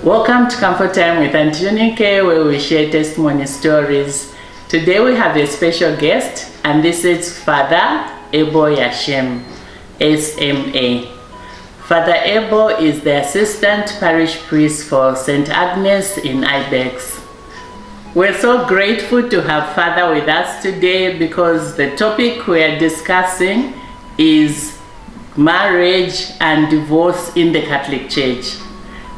Welcome to Comfort Time with Aunty Yunike, where we share testimony stories. Today we have a special guest, and this is Father Ebo Yashem, SMA. Father Ebo is the assistant parish priest for St. Agnes in Ibex. We're so grateful to have Father with us today because the topic we are discussing is marriage and divorce in the Catholic Church.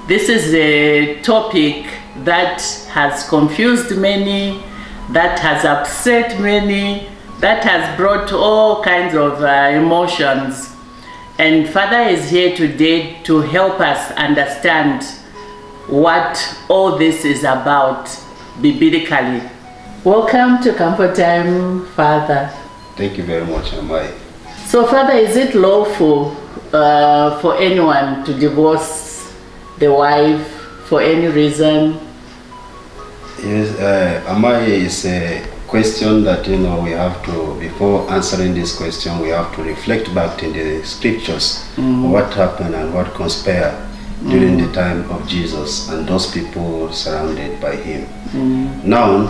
This is a topic that has confused many, that has upset many, that has brought all kinds of emotions. And Father is here today to help us understand what all this is about biblically. Welcome to Comfort Time, Father. Thank you very much, Amai. So, Father, is it lawful for anyone to divorce the wife for any reason? Yes, Amai, is a question that we have to, before answering this question, we have to reflect back in the scriptures, what happened and what conspired during the time of Jesus and those people surrounded by him. Now,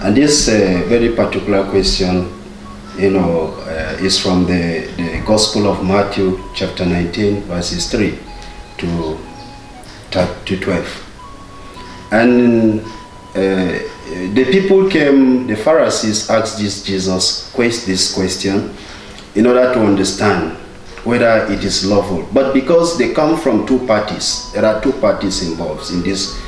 and this very particular question, is from the Gospel of Matthew, chapter 19, verses 3 to 12. And the people came, the Pharisees asked Jesus this question in order to understand whether it is lawful. But because they come from two parties, there are two parties involved in this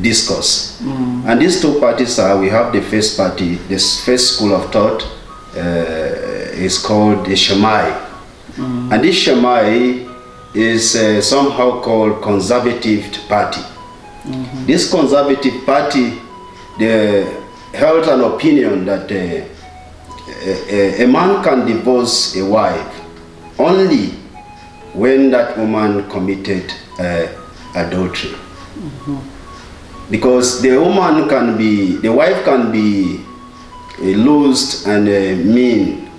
discourse. And these two parties are, we have the first party, this first school of thought is called the Shammai. And this Shammai is somehow called conservative party. This conservative party, they held an opinion that a man can divorce a wife only when that woman committed adultery. Because the wife can be loosed and mean,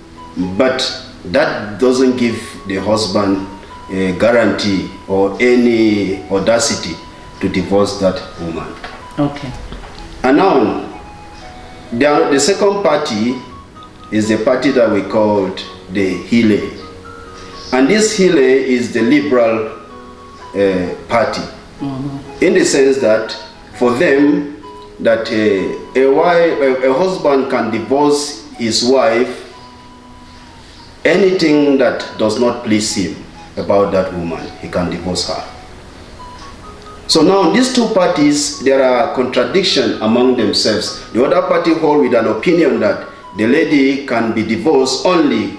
but that doesn't give the husband a guarantee or any audacity to divorce that woman. Okay. And now, the second party is the party that we called the Hile. And this Hile is the liberal party, in the sense that for them, that a husband can divorce his wife anything that does not please him about that woman, he can divorce her. So now these two parties, there are contradictions among themselves. The other party hold with an opinion that the lady can be divorced only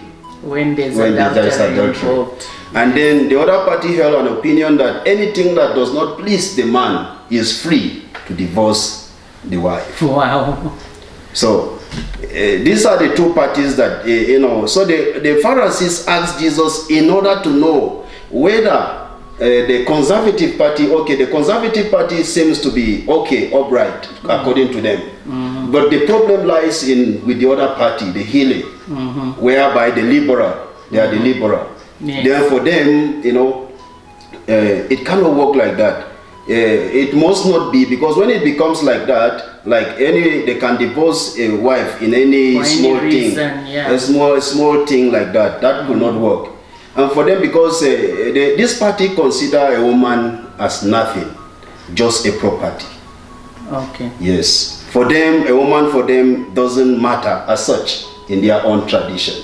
when there's adultery. And then the other party held an opinion that anything that does not please the man is free to divorce the wife. Wow. So these are the two parties that, so the Pharisees asked Jesus in order to know whether the conservative party, the conservative party seems to be upright, according to them. But the problem lies with the other party, the Hile, whereby they are the liberal. Yes. Then for them, it cannot work like that. It must not be, because when it becomes like that, they can divorce a wife in any small thing, a small thing like that. That will not work. And for them, because this party consider a woman as nothing, just a property. Okay. Yes. For them, a woman for them doesn't matter as such in their own tradition.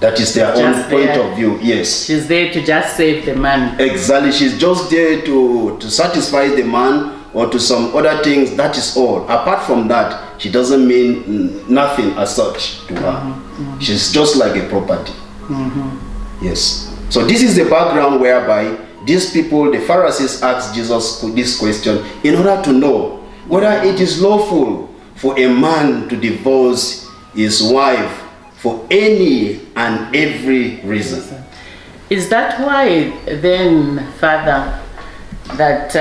That is their own point of view. Yes. She's there to just save the man. Exactly. She's just there to satisfy the man or to some other things. That is all. Apart from that, she doesn't mean nothing as such to her. She's just like a property. Yes. So this is the background whereby these people, the Pharisees, asked Jesus this question in order to know whether it is lawful for a man to divorce his wife for any and every reason. Is that why then, Father, that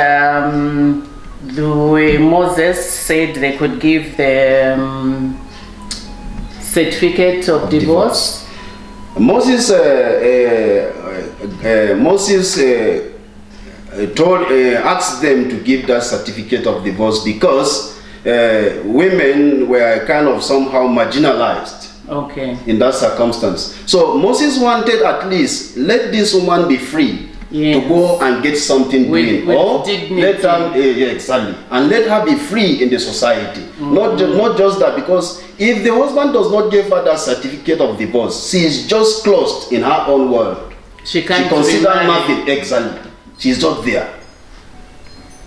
the way Moses said they could give the certificate of divorce? Moses asked them to give that certificate of divorce because women were kind of somehow marginalized. Okay. In that circumstance. So Moses wanted at least let this woman be free to go and get something doing. Or let her, exactly. And let her be free in the society. Not just that, because if the husband does not give her that certificate of divorce, she is just closed in her own world. She can't consider nothing. Exactly. She's not there.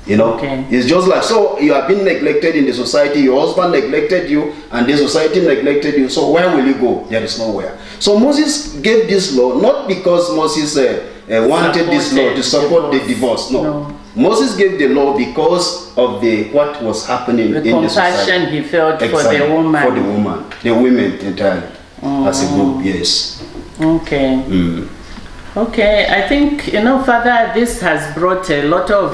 You know, it's just like, so you have been neglected in the society, your husband neglected you, and the society neglected you, so where will you go? There is nowhere. So Moses gave this law, not because Moses wanted this law to support the divorce, no. Moses gave the law because of what was happening in the society. The compassion he felt for the woman. For the woman, the women entirely, as a group, yes. Okay. Okay, I think, Father, this has brought a lot of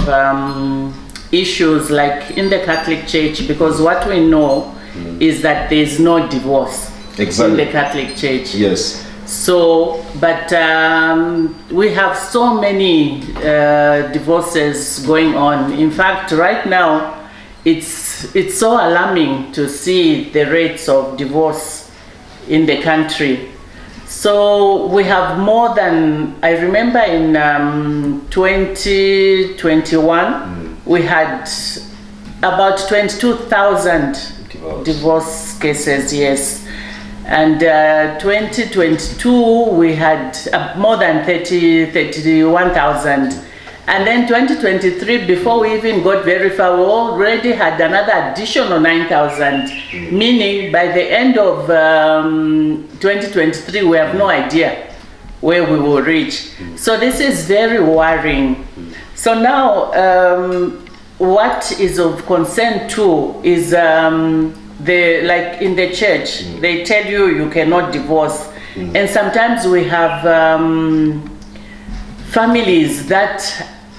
issues like in the Catholic Church, because what we know is that there's no divorce in the Catholic Church. Yes. So, but we have so many divorces going on. In fact, right now, it's so alarming to see the rates of divorce in the country. So we have more than, I remember in 2021, we had about 22,000 divorce cases, yes. And 2022, we had more than 31,000. And then 2023, before we even got very far, we already had another additional 9,000, meaning by the end of 2023, we have no idea where we will reach. So this is very worrying. So now, what is of concern too is like in the church, they tell you cannot divorce. And sometimes we have families that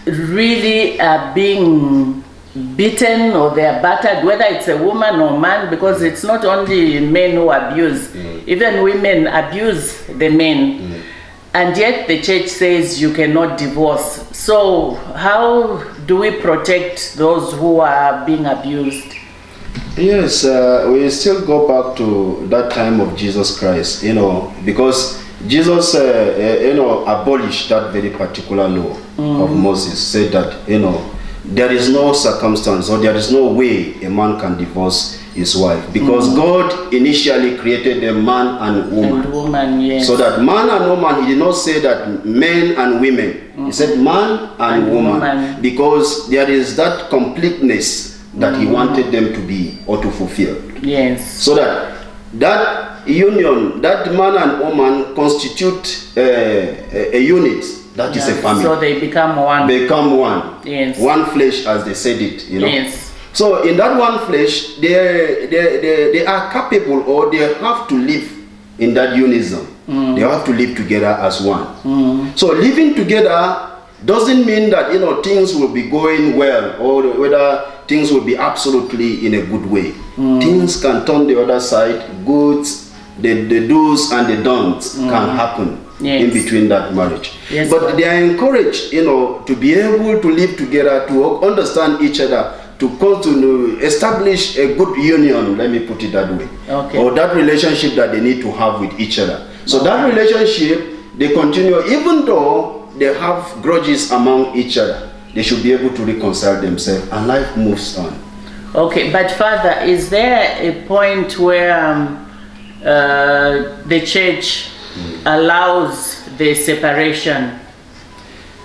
really are being beaten or they are battered, whether it's a woman or man, because it's not only men who abuse, even women abuse the men. And yet the church says you cannot divorce. So how do we protect those who are being abused? Yes, we still go back to that time of Jesus Christ, because Jesus, abolished that very particular law of Moses, said that, there is no circumstance or there is no way a man can divorce his wife, because God initially created a man and woman. Yes. So that man and woman, he did not say that men and women. He said man and woman, because there is that completeness that he wanted them to be or to fulfill. Yes. So that union, that man and woman constitute a unit. That is a family. So they become one. Become one. Yes. One flesh, as they said it. Yes. So in that one flesh, they are capable, or they have to live in that unison. They have to live together as one. So living together doesn't mean that things will be going well, or whether things will be absolutely in a good way. Things can turn the other side. Goods, the do's and the don'ts can happen in between that marriage. Yes, but they are encouraged, to be able to live together, to understand each other, to establish a good union, let me put it that way. Or that relationship that they need to have with each other. So that relationship, they continue, even though they have grudges among each other, they should be able to reconcile themselves, and life moves on. Okay, but Father, is there a point where the church allows the separation?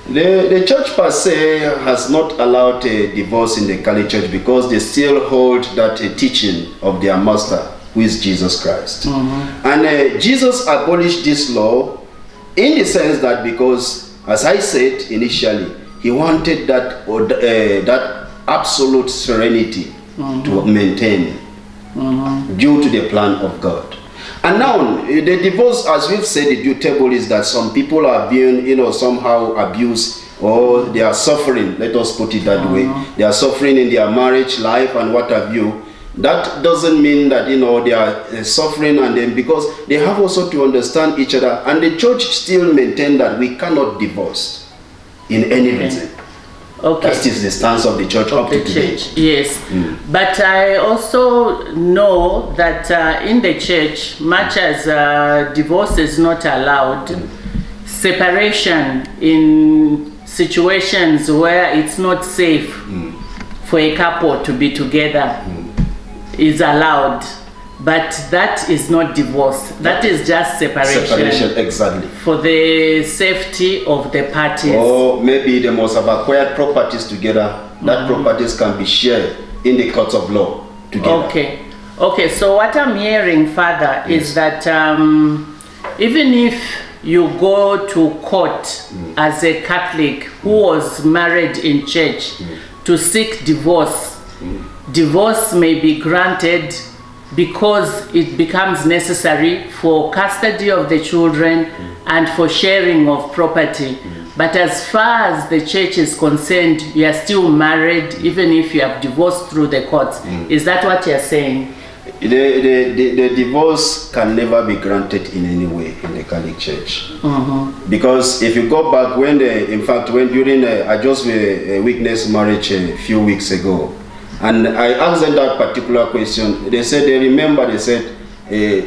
The church per se has not allowed a divorce in the Catholic Church, because they still hold that teaching of their master, who is Jesus Christ. And Jesus abolished this law in the sense that, because, as I said initially, he wanted that absolute serenity to maintain due to the plan of God. And now, the divorce, as we've said, the due table is that some people are being, somehow abused, or they are suffering, let us put it that way. They are suffering in their marriage life and what have you. That doesn't mean that, they are suffering, and then because they have also to understand each other. And the church still maintain that we cannot divorce in any reason. Okay. That is the stance of the church up to today. Yes. But I also know that in the church, much as divorce is not allowed, separation in situations where it's not safe for a couple to be together is allowed. But that is not divorce. That is just separation. Separation, exactly. For the safety of the parties. Or maybe they must have acquired properties together. That properties can be shared in the courts of law together. Okay. Okay, so what I'm hearing, Father, is that even if you go to court as a Catholic who was married in church to seek divorce, divorce may be granted because it becomes necessary for custody of the children and for sharing of property. But as far as the church is concerned, you are still married even if you have divorced through the courts. Is that what you're saying? The divorce can never be granted in any way in the Catholic Church. Because if you go back when during I just witnessed marriage a few weeks ago, and I asked them that particular question. They said they said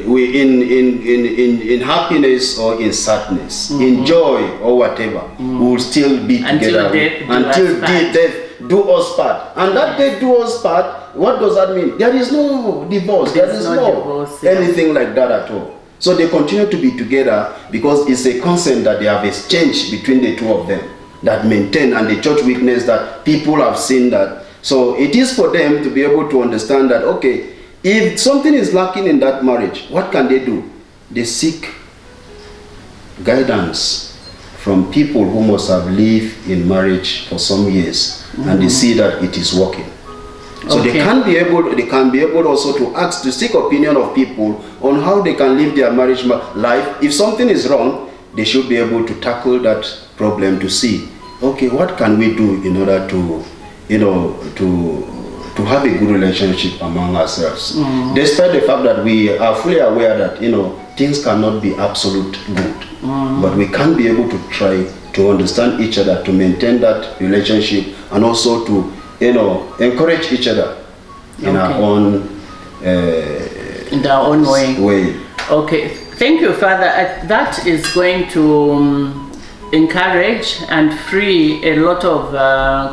we in happiness or in sadness, in joy or whatever, we will still be together until death do us part. And that death do us part, what does that mean? There is no divorce. There is no anything like that at all. So they continue to be together because it's a consent that they have exchanged between the two of them that maintain, and the church witness that people have seen that. So it is for them to be able to understand that, okay, if something is lacking in that marriage, what can they do? They seek guidance from people who must have lived in marriage for some years, and they see that it is working. So they can be able also to seek opinion of people on how they can live their marriage life. If something is wrong, they should be able to tackle that problem to see, okay, what can we do in order to to have a good relationship among ourselves. Despite the fact that we are fully aware that things cannot be absolute good, but we can be able to try to understand each other, to maintain that relationship, and also to encourage each other in our own way. Okay, thank you, Father. That is going to encourage and free a lot of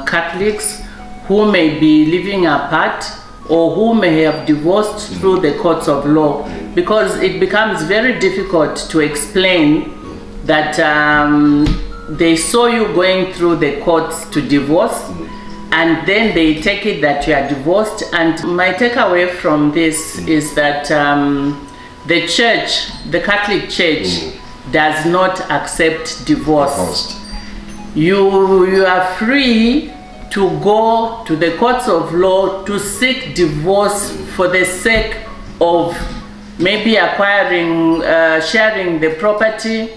Catholics who may be living apart or who may have divorced through the courts of law, because it becomes very difficult to explain that they saw you going through the courts to divorce, and then they take it that you are divorced. And my takeaway from this is that the church, the Catholic Church, does not accept divorce. You are free to go to the courts of law to seek divorce for the sake of maybe acquiring, sharing the property,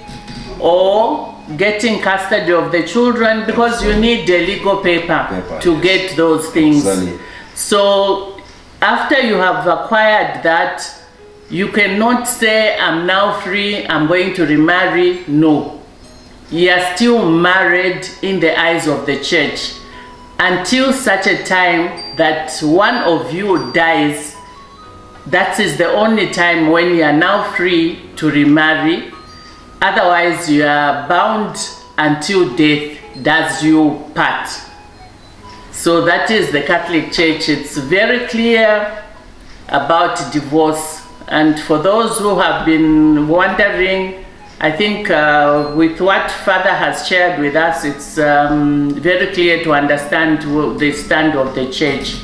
or getting custody of the children, because you need the legal paper to get those things. Exactly. So after you have acquired that, you cannot say, I'm now free, I'm going to remarry. No. You are still married in the eyes of the church until such a time that one of you dies. That is the only time when you are now free to remarry. Otherwise, you are bound until death does you part. So that is the Catholic Church. It's very clear about divorce. And for those who have been wondering, I think with what Father has shared with us, it's very clear to understand the stand of the Church.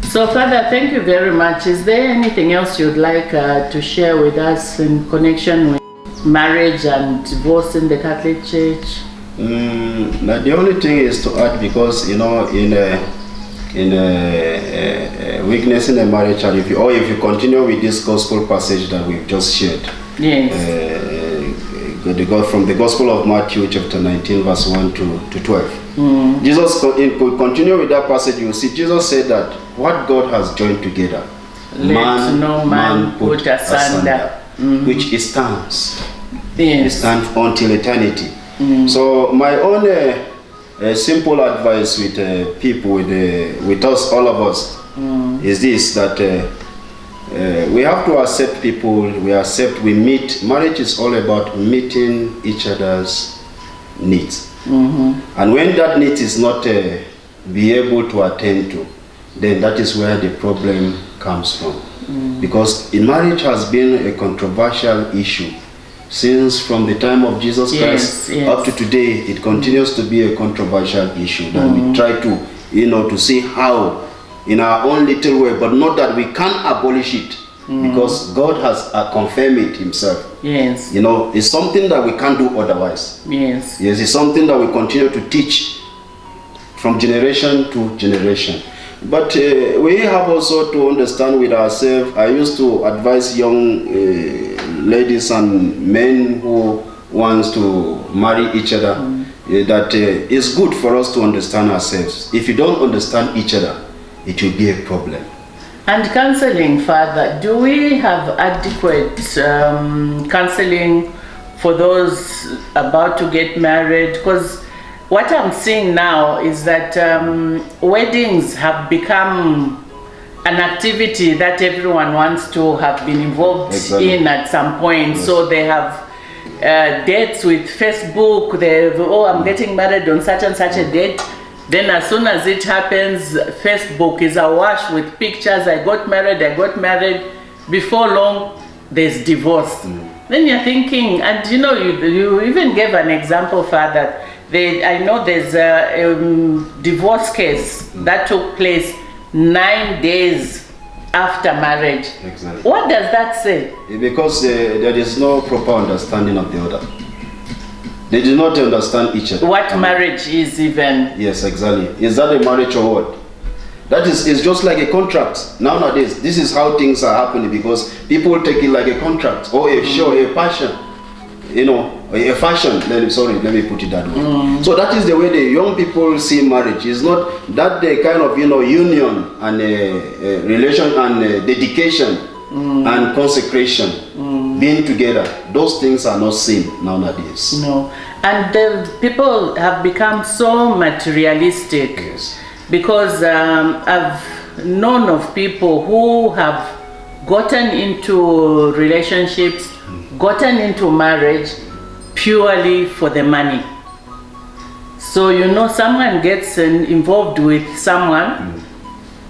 So Father, thank you very much. Is there anything else you'd like to share with us in connection with marriage and divorce in the Catholic Church? The only thing is to add, because in witnessing a marriage, and if you continue with this gospel passage that we've just shared, yes. From the Gospel of Matthew chapter 19 verse 1 to 12. Jesus, continue with that passage, you see Jesus said that what God has joined together, let no man put asunder. Which it stands. Yes. It stands until eternity. So my own a simple advice with people, with us, all of us, is this, that we have to accept people, we meet. Marriage is all about meeting each other's needs. And when that need is not be able to attend to, then that is where the problem comes from. Because in marriage has been a controversial issue since from the time of Jesus Christ up to today. It continues to be a controversial issue that we try to, to see how in our own little way, but not that we can abolish it, because God has confirmed it himself. Yes. It's something that we can't do otherwise. Yes. Yes, it's something that we continue to teach from generation to generation. But we have also to understand with ourselves. I used to advise young ladies and men who wants to marry each other that it's good for us to understand ourselves. If you don't understand each other, it will be a problem. And counseling, Father, do we have adequate counseling for those about to get married? Because what I'm seeing now is that weddings have become an activity that everyone wants to have been involved in at some point. Yes. So they have dates with Facebook. I'm getting married on such and such a date. Then as soon as it happens, Facebook is awash with pictures. I got married. Before long, there's divorce. Then you're thinking, and you even gave an example, Father. I know there's a divorce case that took place 9 days after marriage. Exactly. What does that say? Because there is no proper understanding of the other. They do not understand each other. What marriage is even. Yes, exactly. Is that a marriage or what? That is, it's just like a contract. Nowadays, this is how things are happening, because people take it like a contract or a show, a passion. A fashion, let me put it that way. So that is the way the young people see marriage. It's not that the kind of union and relation and dedication and consecration, being together. Those things are not seen nowadays. No, and the people have become so materialistic. Yes. Because I've known of people who have gotten into relationships, gotten into marriage purely for the money. So someone gets involved with someone,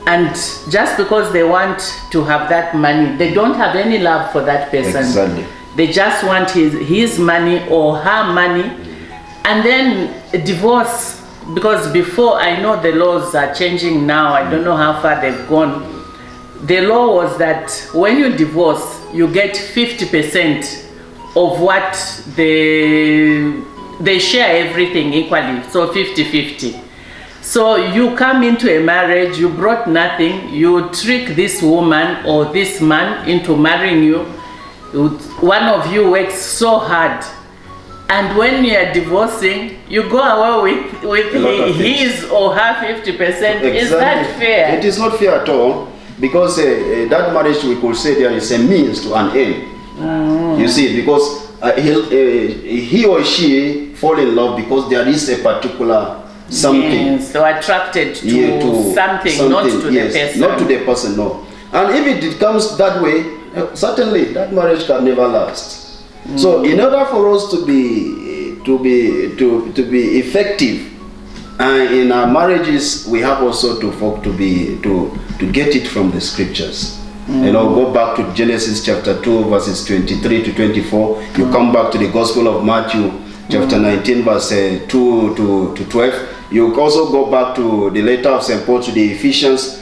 and just because they want to have that money, they don't have any love for that person. Exactly. They just want his money or her money, and then a divorce. Because before, I know the laws are changing now. I don't know how far they've gone. The law was that when you divorce, you get 50% of what they share everything equally, so 50-50. So you come into a marriage, you brought nothing, you trick this woman or this man into marrying you. One of you works so hard, and when you are divorcing, you go away with his or her 50%. Exactly. Is that fair? It is not fair at all, because that marriage, we could say, there is a means to an end. You see, because he or she fall in love because there is a particular something. Yes, so attracted to something, not to the person. Not to the person, no. And if it comes that way, certainly that marriage can never last. So in order for us to be effective in our marriages, we have also to get it from the scriptures. Go back to Genesis chapter 2 verses 23 to 24. You come back to the Gospel of Matthew chapter 19 verse 2 to 12. You also go back to the letter of St. Paul to the Ephesians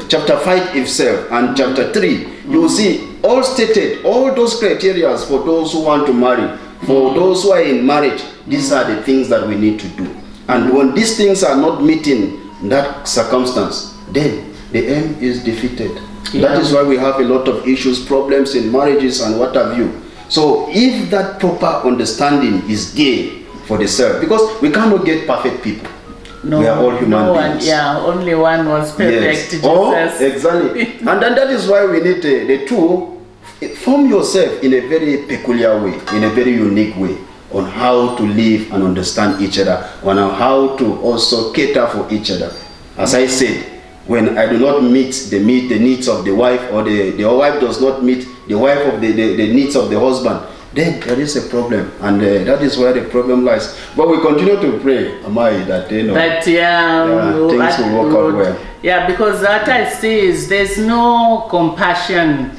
chapter 5 itself and chapter 3. You will see all stated, all those criteria for those who want to marry, for those who are in marriage. These are the things that we need to do. And when these things are not meeting that circumstance, then the aim is defeated. That is why we have a lot of issues, problems in marriages and what have you. So if that proper understanding is there for the self, because we cannot get perfect people. No, we are all human beings. Only one was perfect. Jesus. Oh, exactly. And then that is why we need the two. Form yourself in a very peculiar way, in a very unique way. on how to live and understand each other, on how to also cater for each other. As I said, when I do not meet the needs of the wife, or the wife does not meet the wife of the needs of the husband, then there is a problem, and that is where the problem lies. But we continue to pray, Amai, that things will work out well. Yeah, because what I see is there's no compassion.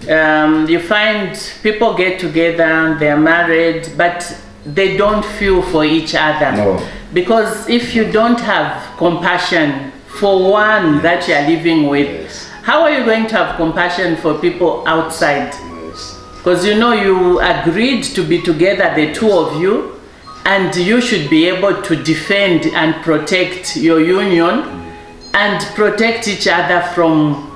You find people get together, they're married, but they don't feel for each other. No. Because if you don't have compassion for one that you are living with, how are you going to have compassion for people outside? Because you know you agreed to be together, the two of you, and you should be able to defend and protect your union and protect each other from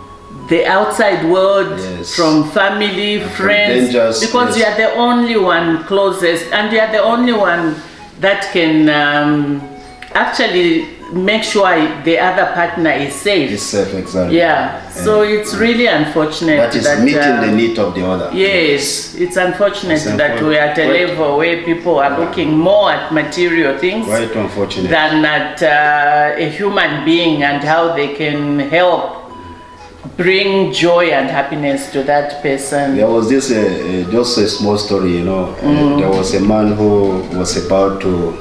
the outside world, from family, friends, because you are the only one closest, and you are the only one that can actually make sure the other partner is safe. Is safe, exactly. Yeah, so it's really unfortunate that is meeting the need of the other. Yes, it's unfortunate that we are at a level where people are looking more at material things quite unfortunate than at a human being and how they can help bring joy and happiness to that person. There was this just a small story, you know. There was a man who was about to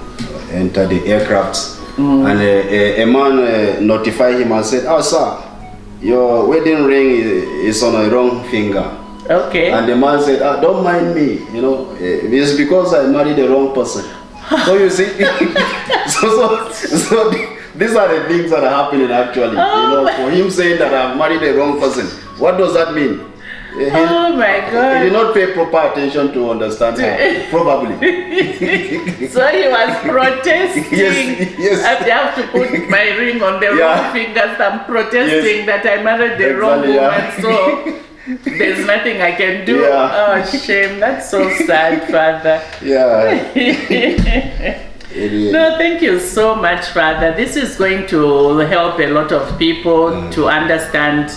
enter the aircraft, and a man notified him and said, "Oh, sir, your wedding ring is on a wrong finger." Okay. And the man said, "Don't mind me, you know, it's because I married the wrong person." So you see, so these are the things that are happening actually. For him saying that I've married the wrong person, what does that mean? Oh my God! He did not pay proper attention to understand her, probably. So he was protesting. Yes. I have to put my ring on the wrong fingers. I'm protesting that I married the wrong woman. So there's nothing I can do. Oh, shame. That's so sad, Father. No, thank you so much, Father. This is going to help a lot of people to understand.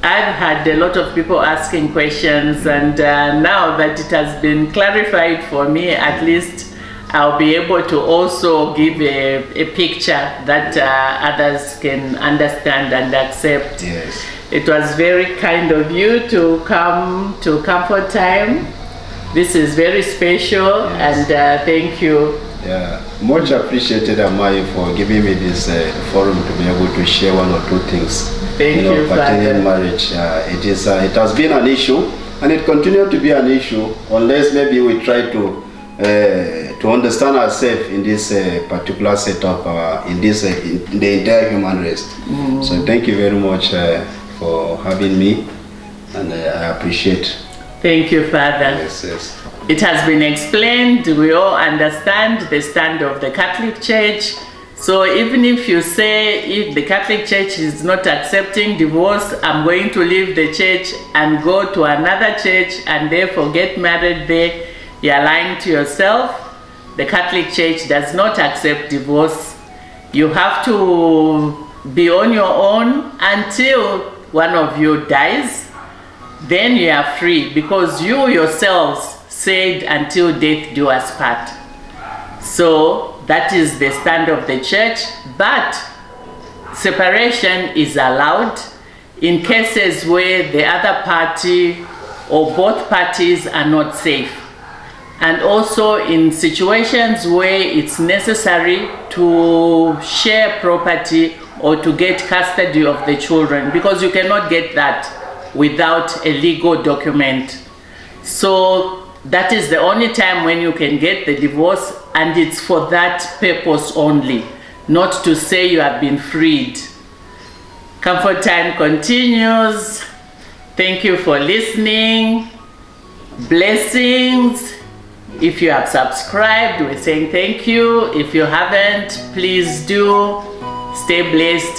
I've had a lot of people asking questions, and now that it has been clarified for me, at least I'll be able to also give a picture that others can understand and accept. Yes. It was very kind of you to come to Comfort Time. This is very special, and thank you. Yeah, much appreciated, Amai, for giving me this forum to be able to share one or two things. Thank you, pertaining marriage. It has been an issue, and it continues to be an issue unless maybe we try to understand ourselves in this particular setup, in the entire human race. So thank you very much for having me, and I appreciate. Thank you, Father. Yes. It has been explained. We all understand the stand of the Catholic Church. So even if you say, if the Catholic Church is not accepting divorce, I'm going to leave the church and go to another church and therefore get married there, you're lying to yourself. The Catholic Church does not accept divorce. You have to be on your own until one of you dies. Then you are free, because you yourselves said until death do us part. So that is the stand of the church, but separation is allowed in cases where the other party or both parties are not safe. And also in situations where it's necessary to share property or to get custody of the children, because you cannot get that without a legal document. So that is the only time when you can get the divorce, and it's for that purpose only, not to say you have been freed. Comfort Time continues. Thank you for listening. Blessings. If you have subscribed, we're saying thank you. If you haven't, please do. Stay blessed.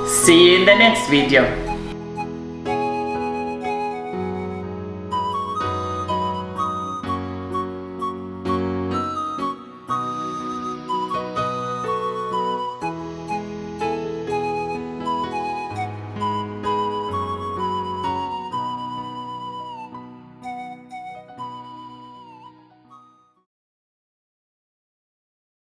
See you in the next video.